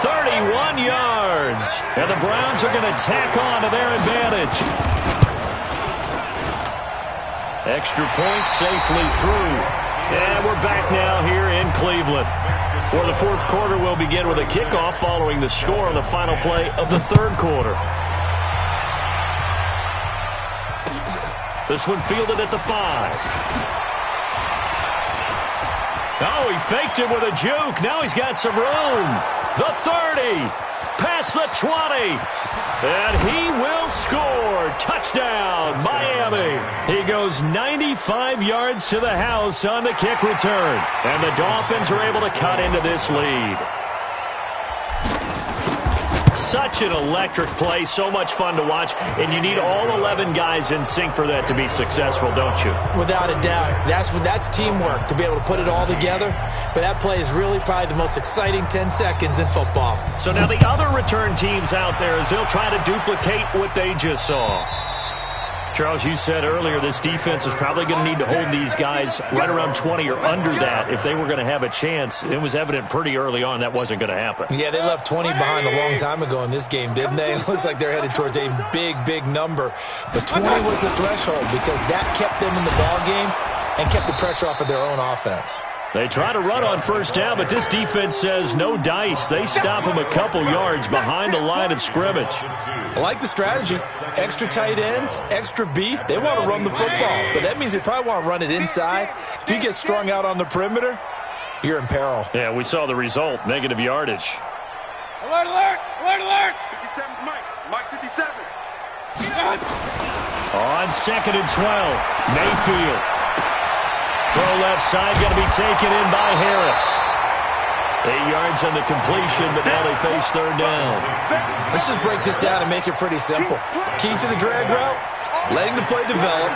31 yards. And the Browns are going to tack on to their advantage. Extra point safely through. And we're back now here in Cleveland, where the 4th quarter will begin with a kickoff following the score on the final play of the 3rd quarter. This one fielded at the 5. Oh, he faked it with a juke. Now he's got some room. The 30. Past the 20. And he will score. Touchdown, Miami. He goes 95 yards to the house on the kick return. And the Dolphins are able to cut into this lead. such an electric play, so much fun to watch, and you need all 11 guys in sync for that to be successful, don't you? Without a doubt. That's teamwork, to be able to put it all together. But that play is really probably the most exciting 10 seconds in football. So now the other return teams out there, as they'll try to duplicate what they just saw. Charles, you said earlier this defense is probably going to need to hold these guys right around 20 or under that if they were going to have a chance. It was evident pretty early on that wasn't going to happen. Yeah, they left 20 behind a long time ago in this game, didn't they? It looks like they're headed towards a big, big number. But 20 was the threshold because that kept them in the ball game and kept the pressure off of their own offense. They try to run on first down, but this defense says no dice. They stop them a couple yards behind the line of scrimmage. I like the strategy. Extra tight ends, extra beef. They want to run the football, but that means they probably want to run it inside. If you get strung out on the perimeter, you're in peril. Yeah, we saw the result, negative yardage. Alert, alert, alert, alert. 57's Mike. Mike 57. On 2nd and 12, Mayfield. Throw left side, going to be taken in by Harris. 8 yards on the completion, but now they face third down. Let's just break this down and make it pretty simple. Key to the drag route, letting the play develop,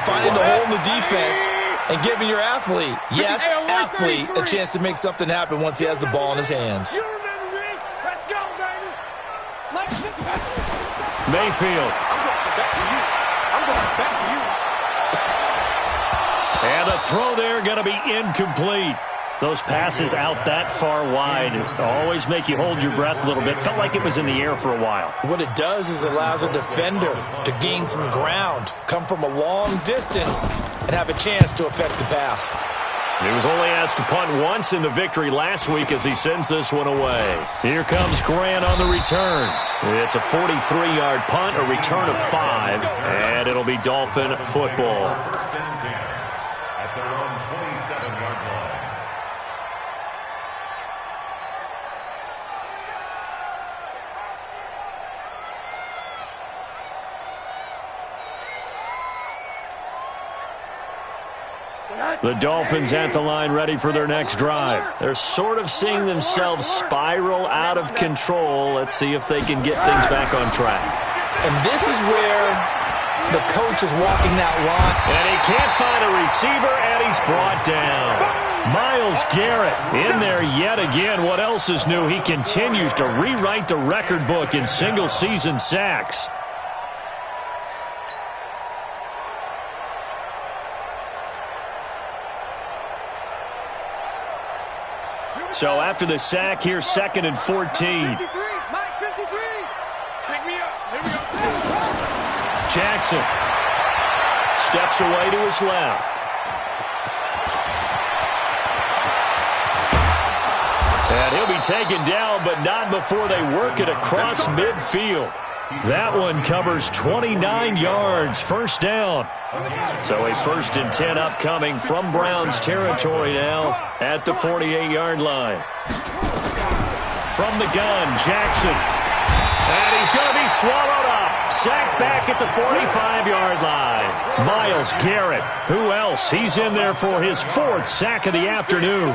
finding the hole in the defense, and giving your athlete, yes, athlete, a chance to make something happen once he has the ball in his hands. Let's go, baby. Mayfield. I'm going back to you. I'm going back to you. And the throw there going to be incomplete. Those passes out that far wide always make you hold your breath a little bit. Felt like it was in the air for a while. What it does is allows a defender to gain some ground, come from a long distance, and have a chance to affect the pass. He was only asked to punt once in the victory last week as he sends this one away. Here comes Grant on the return. It's a 43-yard punt, a return of 5, and it'll be Dolphin football. First and 10 at their own 27-yard line. The Dolphins at the line ready for their next drive. They're sort of seeing themselves spiral out of control. Let's see if they can get things back on track. And this is where the coach is walking that line. And he can't find a receiver, and he's brought down. Myles Garrett in there yet again. What else is new? He continues to rewrite the record book in single-season sacks. So after the sack, here's 2nd and 14. 53. Mike 53. Pick me up. Here we go. Jackson steps away to his left. And he'll be taken down, but not before they work it across midfield. That one covers 29 yards, first down. So a 1st and 10 upcoming from Browns territory now at the 48-yard line. From the gun, Jackson. And he's going to be swallowed up. Sacked back at the 45-yard line. Myles Garrett. Who else? He's in there for his 4th sack of the afternoon.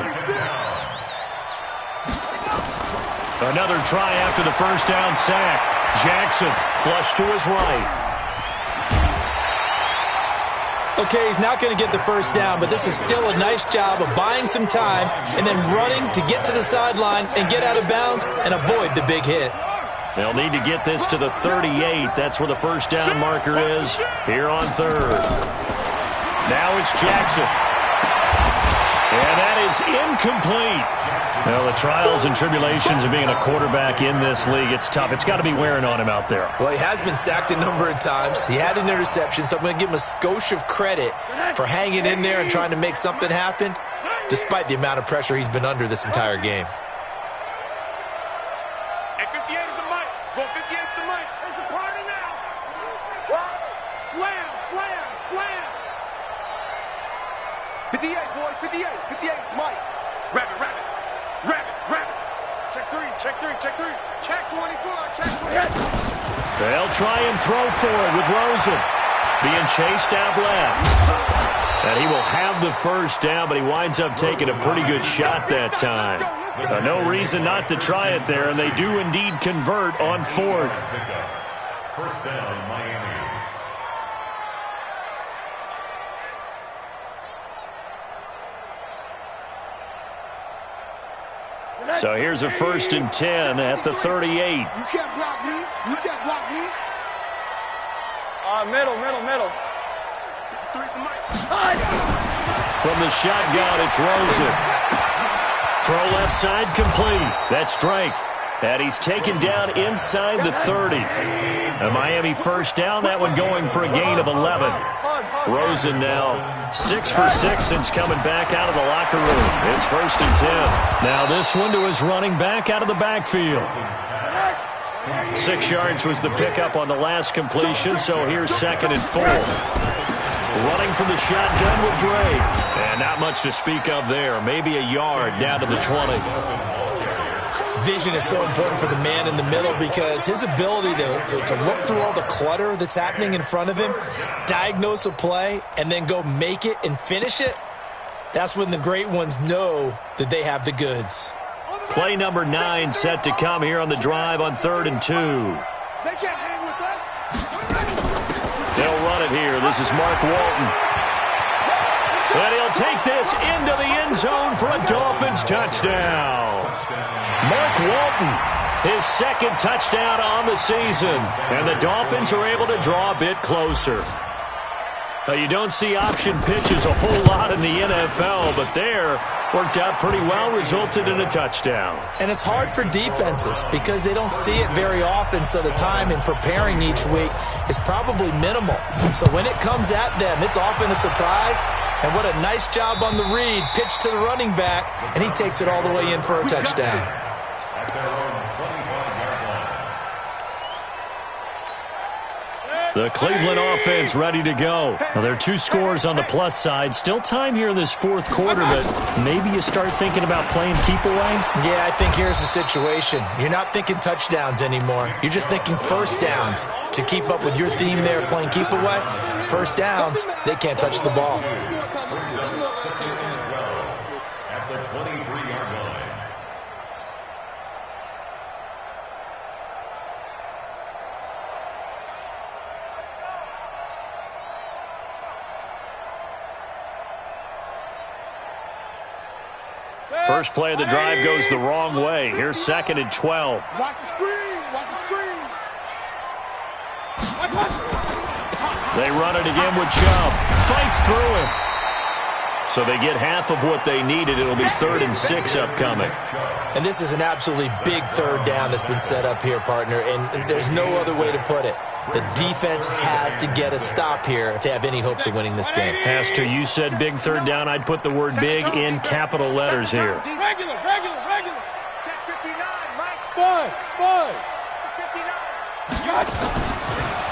Another try after the first down sack. Jackson flush to his right. Okay, he's not going to get the first down, but this is still a nice job of buying some time and then running to get to the sideline and get out of bounds and avoid the big hit. They'll need to get this to the 38. That's where the first down marker is here on 3rd. Now it's Jackson. And that is incomplete. Well, the trials and tribulations of being a quarterback in this league, it's tough. It's got to be wearing on him out there. Well, he has been sacked a number of times. He had an interception, so I'm going to give him a skosh of credit for hanging in there and trying to make something happen, despite the amount of pressure he's been under this entire game. And 58 is the mic. Go 58 is the mic. It's a party now. Slam, slam, slam. 58, boy, 58. 58 is Mike. Rabbit, rabbit. Rabbit, rabbit. Check 3, check 3, check 3. Check 24, check 28. They'll try and throw forward with Rosen. Being chased out left. And he will have the first down, but he winds up taking a pretty good shot that time. No reason not to try it there, and they do indeed convert on fourth. First down, Miami. So here's a 1st and 10 at the 38. You can't block me. You can't block me. Middle. From the shotgun, it's Rosen. Throw left side complete. That's Drake. And he's taken down inside the 30. A Miami first down, that one going for a gain of 11. Rosen now 6 for 6 since coming back out of the locker room. It's 1st and 10. Now this one to his running back out of the backfield. 6 yards was the pickup on the last completion, so here's 2nd and 4. Running from the shotgun with Drake. And not much to speak of there. Maybe a yard down to the 20. Vision is so important for the man in the middle because his ability to look through all the clutter that's happening in front of him, diagnose a play, and then go make it and finish it, that's when the great ones know that they have the goods. Play number 9 set to come here on the drive on 3rd and 2. They can't hang with us. They'll run it here. This is Mark Walton. And he'll take this into the end zone for a Dolphins touchdown. Mark Walton, his 2nd touchdown on the season. And the Dolphins are able to draw a bit closer. Now, you don't see option pitches a whole lot in the NFL, but there worked out pretty well, resulted in a touchdown. And it's hard for defenses because they don't see it very often, so the time in preparing each week is probably minimal. So when it comes at them, it's often a surprise. And what a nice job on the read, pitch to the running back, and he takes it all the way in for a touchdown. The Cleveland offense ready to go. Now, there are 2 scores on the plus side. Still time here in this 4th quarter, but maybe you start thinking about playing keep away? Yeah, I think here's the situation. You're not thinking touchdowns anymore. You're just thinking first downs. To keep up with your theme there, playing keep away, first downs, they can't touch the ball. At the 23-yard line. First play of the drive goes the wrong way. Here's 2nd and 12. Watch the screen. Watch the screen. They run it again with Chubb. Fights through him. So they get half of what they needed. It'll be 3rd and 6 upcoming. And this is an absolutely big 3rd down that's been set up here, partner, and there's no other way to put it. The defense has to get a stop here if they have any hopes of winning this game. Has to. You said big 3rd down. I'd put the word big in capital letters here. Regular. Check 59, Mike. Five. 59.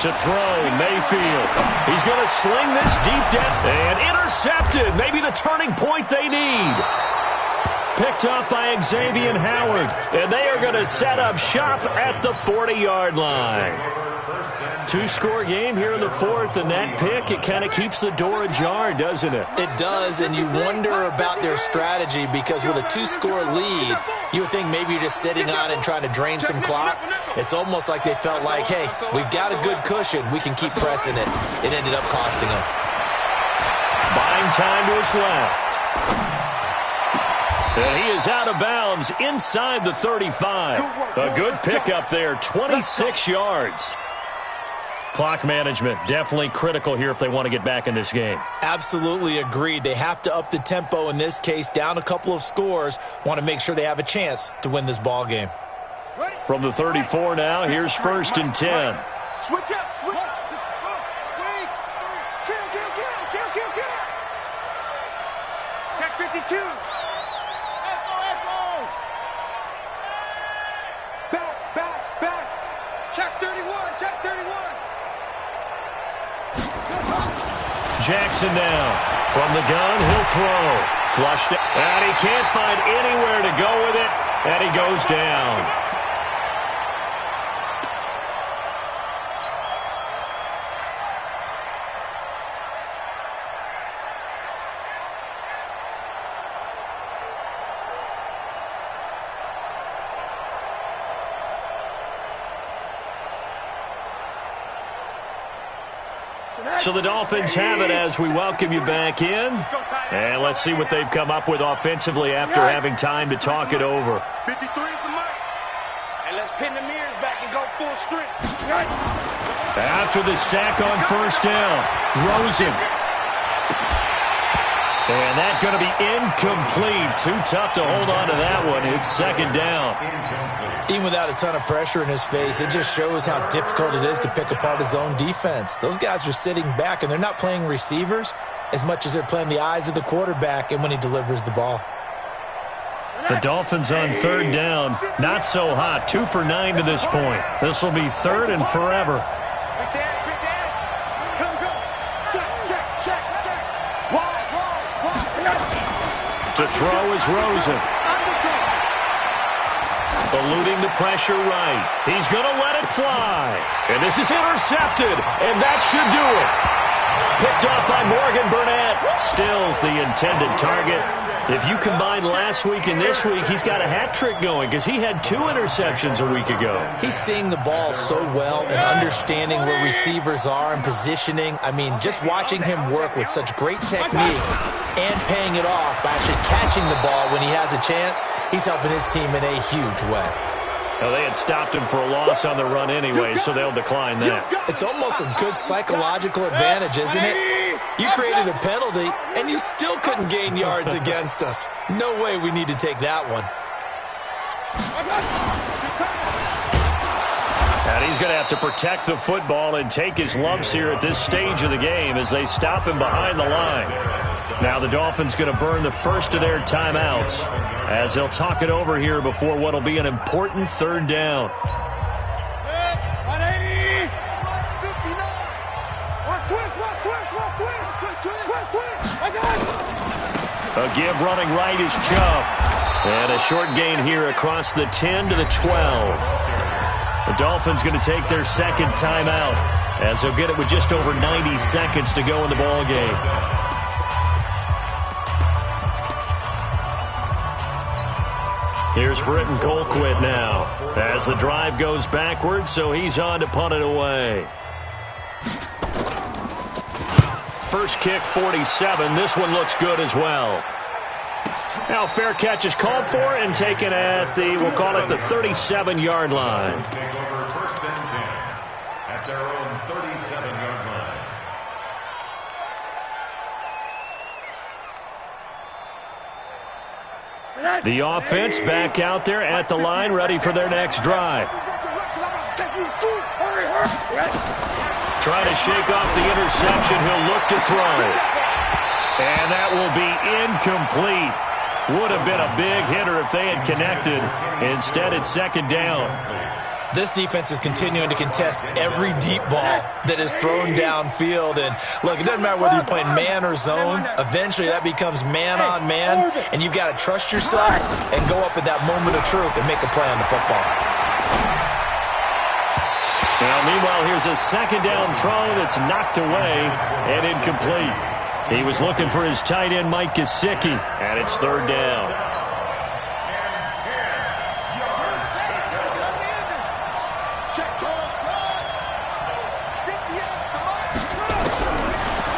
To throw, Mayfield. He's going to sling this deep down. And intercepted. Maybe the turning point they need. Picked up by Xavier Howard. And they are going to set up shop at the 40-yard line. 2-score game here in the 4th, and that pick, it kind of keeps the door ajar, doesn't it? It does, and you wonder about their strategy because with a 2-score lead, you would think maybe you're just sitting on it and trying to drain some clock. It's almost like they felt like, hey, we've got a good cushion. We can keep pressing it. It ended up costing them. Buying time to his left. And he is out of bounds inside the 35. A good pickup there, 26 yards. Clock management definitely critical here if they want to get back in this game. Absolutely agreed. They have to up the tempo in this case, down a couple of scores. Want to make sure they have a chance to win this ball game. From the 34 now, here's 1st and 10. Switch up. Kill. Check 52. Back. Check 31. Jackson now. From the gun, he'll throw. Flushed it. And he can't find anywhere to go with it. And he goes down. So the Dolphins have it as we welcome you back in. And let's see what they've come up with offensively after having time to talk it over. 53 is the mark. And let's pin the mirrors back and go full strength. After the sack on first down, Rosen. And that's going to be incomplete. Too tough to hold on to that one. It's second down. Even without a ton of pressure in his face, it just shows how difficult it is to pick apart his own defense. Those guys are sitting back, and they're not playing receivers as much as they're playing the eyes of the quarterback and when he delivers the ball. The Dolphins on third down. Not so hot. 2 for 9 to this point. This will be third and forever. To throw is Rosen. Eluding the pressure right. He's going to let it fly. And this is intercepted. And that should do it. Picked off by Morgan Burnett. Stills the intended target. If you combine last week and this week, he's got a hat trick going because he had 2 interceptions a week ago. He's seeing the ball so well and understanding where receivers are and positioning. I mean, just watching him work with such great technique and paying it off by actually catching the ball when he has a chance, he's helping his team in a huge way. Well, they had stopped him for a loss on the run anyway, so they'll decline that. It's almost a good psychological advantage, isn't it? You created a penalty, and you still couldn't gain yards against us. No way we need to take that one. And he's going to have to protect the football and take his lumps here at this stage of the game as they stop him behind the line. Now the Dolphins going to burn the first of their timeouts as they'll talk it over here before what will be an important third down. 180. A give running right is Chubb. And a short gain here across the 10 to the 12. The Dolphins going to take their second timeout as they'll get it with just over 90 seconds to go in the ball game. Here's Britton Colquitt now as the drive goes backwards, so he's on to punt it away. First kick, 47. This one looks good as well. Now fair catch is called for and taken at the, we'll call it the 37-yard line. Take over first and 10 at their own 37-yard line. The offense back out there at the line, ready for their next drive. Trying to shake off the interception. He'll look to throw. And that will be incomplete. Would have been a big hitter if they had connected. Instead, it's second down. This defense is continuing to contest every deep ball that is thrown downfield. And, look, it doesn't matter whether you're playing man or zone. Eventually, that becomes man-on-man, and you've got to trust yourself and go up at that moment of truth and make a play on the football. Now, meanwhile, here's a second down throw that's knocked away and incomplete. He was looking for his tight end, Mike Gesicki, and it's third down.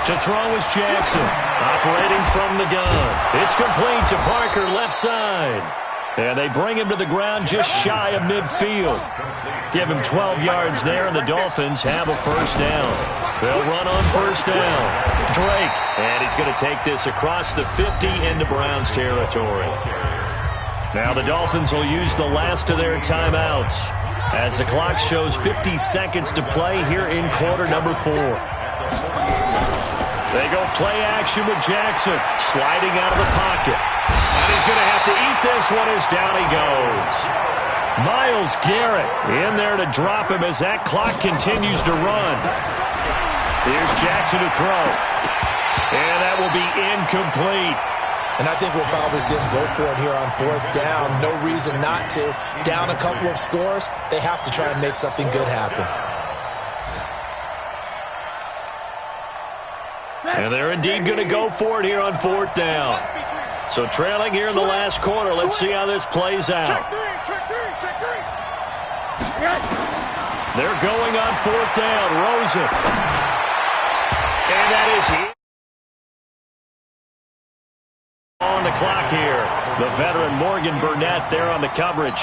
To throw is Jackson, operating from the gun. It's complete to Parker, left side. And they bring him to the ground just shy of midfield. Give him 12 yards there, and the Dolphins have a first down. They'll run on first down. Drake, and he's going to take this across the 50 into Browns territory. Now the Dolphins will use the last of their timeouts as the clock shows 50 seconds to play here in quarter number 4. They go play action with Jackson, sliding out of the pocket. And he's going to have to eat this one as down he goes. Myles Garrett in there to drop him as that clock continues to run. Here's Jackson to throw. And that will be incomplete. And I think we'll probably see him go for it here on fourth down. No reason not to. Down a couple of scores, they have to try and make something good happen. And they're indeed going to go for it here on fourth down. So trailing here in the last quarter. Let's see how this plays out. They're going on fourth down. Rosen. And that is it. On the clock here, the veteran Morgan Burnett there on the coverage.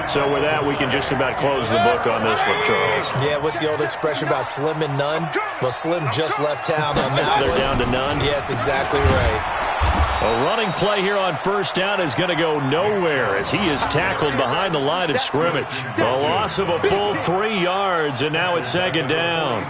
So with that, we can just about close the book on this one, Charles. Yeah, what's the old expression about slim and none? Well, Slim just left town on that. They're down to none? Yes, exactly right. A running play here on first down is going to go nowhere as he is tackled behind the line of scrimmage. A loss of a full 3 yards, and now it's second down.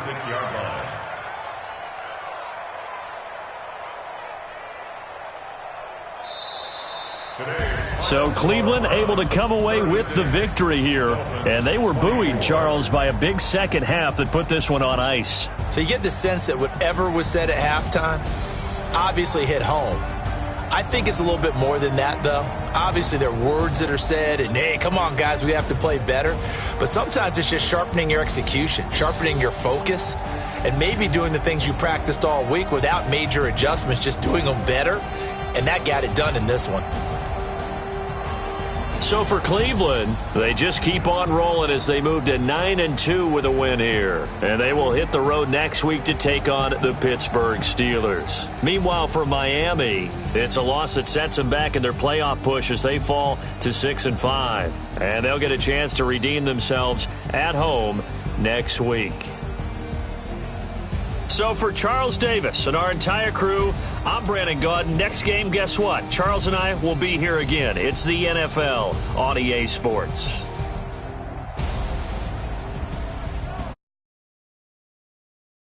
So Cleveland able to come away with the victory here. And they were buoyed, Charles, by a big second half that put this one on ice. So you get the sense that whatever was said at halftime obviously hit home. I think it's a little bit more than that, though. Obviously, there are words that are said, and, hey, come on, guys, we have to play better. But sometimes it's just sharpening your execution, sharpening your focus, and maybe doing the things you practiced all week without major adjustments, just doing them better. And that got it done in this one. So for Cleveland, they just keep on rolling as they move to 9-2 with a win here. And they will hit the road next week to take on the Pittsburgh Steelers. Meanwhile, for Miami, it's a loss that sets them back in their playoff push as they fall to 6-5. And they'll get a chance to redeem themselves at home next week. So for Charles Davis and our entire crew, I'm Brandon Gaudin. Next game, guess what? Charles and I will be here again. It's the NFL on EA Sports.